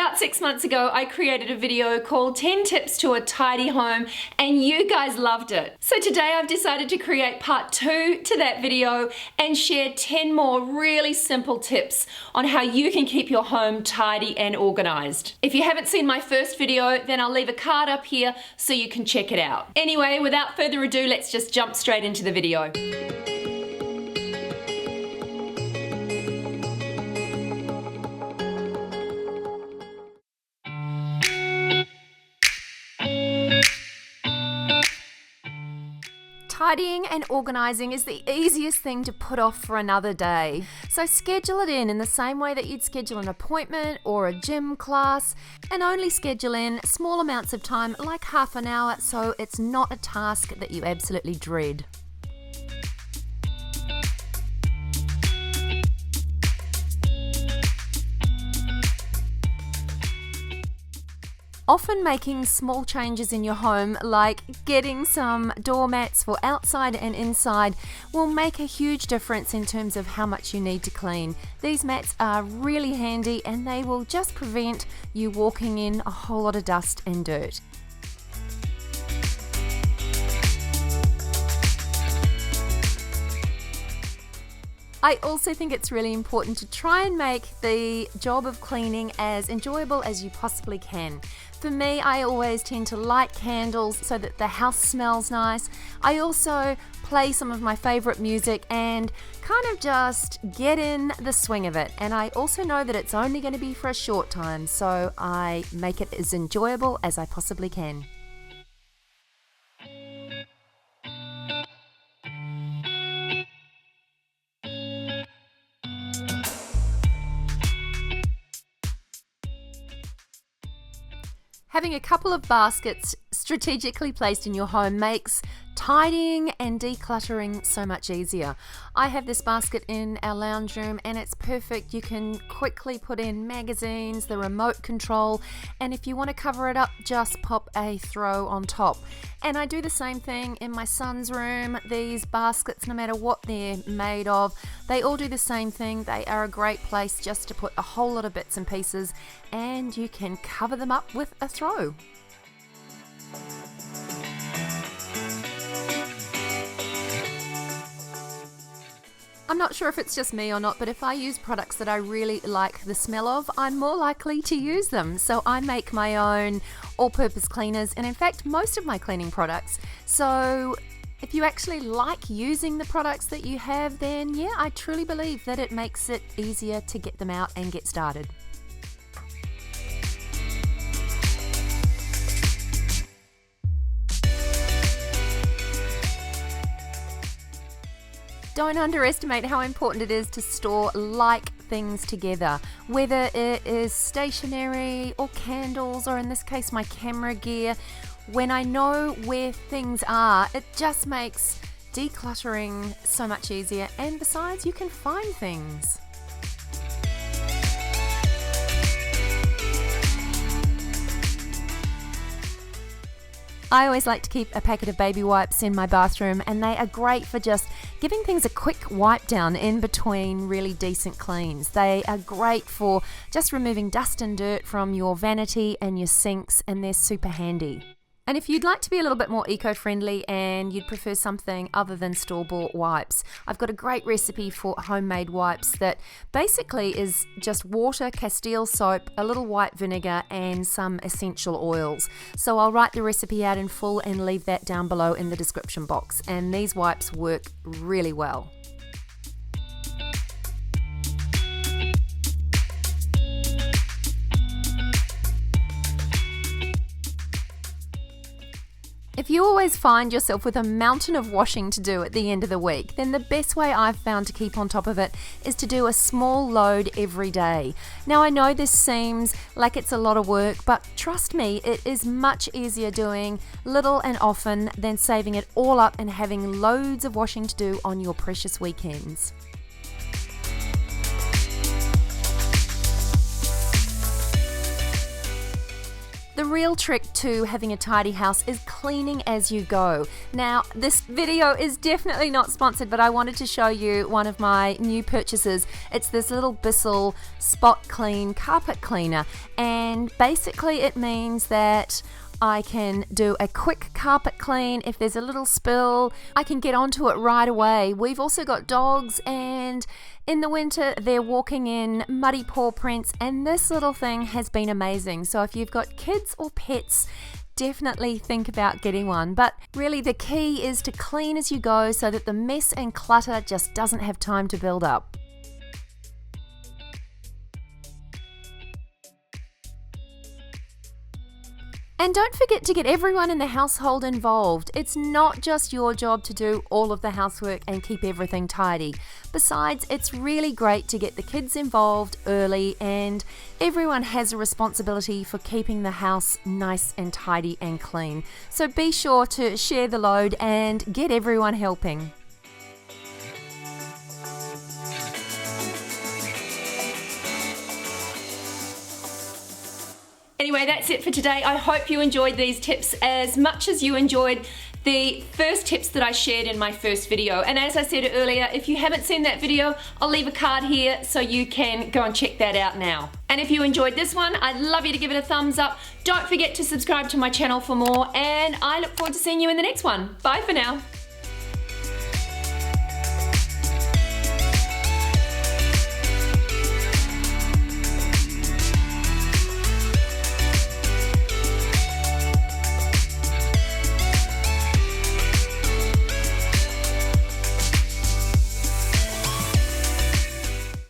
About 6 months ago, I created a video called 10 Tips to a Tidy Home, and you guys loved it. So today I've decided to create part 2 to that video and share 10 more really simple tips on how you can keep your home tidy and organized. If you haven't seen my first video, then I'll leave a card up here so you can check it out. Anyway, without further ado, let's just jump straight into the video. Tidying and organising is the easiest thing to put off for another day. So schedule it in the same way that you'd schedule an appointment or a gym class, and only schedule in small amounts of time, like half an hour, so it's not a task that you absolutely dread. Often making small changes in your home, like getting some doormats for outside and inside, will make a huge difference in terms of how much you need to clean. These mats are really handy and they will just prevent you walking in a whole lot of dust and dirt. I also think it's really important to try and make the job of cleaning as enjoyable as you possibly can. For me, I always tend to light candles so that the house smells nice. I also play some of my favorite music and kind of just get in the swing of it. And I also know that it's only going to be for a short time, so I make it as enjoyable as I possibly can. Having a couple of baskets strategically placed in your home makes tidying and decluttering so much easier. I have this basket in our lounge room and it's perfect. You can quickly put in magazines, the remote control, and if you want to cover it up, just pop a throw on top. And I do the same thing in my son's room. These baskets, no matter what they're made of, they all do the same thing. They are a great place just to put a whole lot of bits and pieces, and you can cover them up with a throw. I'm not sure if it's just me or not, but if I use products that I really like the smell of, I'm more likely to use them. So I make my own all-purpose cleaners, and in fact, most of my cleaning products. So if you actually like using the products that you have, then yeah, I truly believe that it makes it easier to get them out and get started. Don't underestimate how important it is to store like things together, whether it is stationery or candles, or in this case my camera gear. When I know where things are, it just makes decluttering so much easier, and besides, you can find things. I always like to keep a packet of baby wipes in my bathroom, and they are great for just giving things a quick wipe down in between really decent cleans. They are great for just removing dust and dirt from your vanity and your sinks, and they're super handy. And if you'd like to be a little bit more eco-friendly and you'd prefer something other than store-bought wipes, I've got a great recipe for homemade wipes that basically is just water, Castile soap, a little white vinegar, and some essential oils. So I'll write the recipe out in full and leave that down below in the description box. And these wipes work really well. If you always find yourself with a mountain of washing to do at the end of the week, then the best way I've found to keep on top of it is to do a small load every day. Now, I know this seems like it's a lot of work, but trust me, it is much easier doing little and often than saving it all up and having loads of washing to do on your precious weekends. The real trick to having a tidy house is cleaning as you go. Now, this video is definitely not sponsored, but I wanted to show you one of my new purchases. It's this little Bissell Spot Clean carpet cleaner, and and basically it means that I can do a quick carpet clean. If there's a little spill, I can get onto it right away. We've also got dogs, and in the winter they're walking in muddy paw prints, and this little thing has been amazing. So if you've got kids or pets, definitely think about getting one. But really the key is to clean as you go so that the mess and clutter just doesn't have time to build up. And don't forget to get everyone in the household involved. It's not just your job to do all of the housework and keep everything tidy. Besides, it's really great to get the kids involved early, and everyone has a responsibility for keeping the house nice and tidy and clean. So be sure to share the load and get everyone helping. Anyway, that's it for today. I hope you enjoyed these tips as much as you enjoyed the first tips that I shared in my first video. And as I said earlier, if you haven't seen that video, I'll leave a card here so you can go and check that out now. And if you enjoyed this one, I'd love you to give it a thumbs up. Don't forget to subscribe to my channel for more, and I look forward to seeing you in the next one. Bye for now.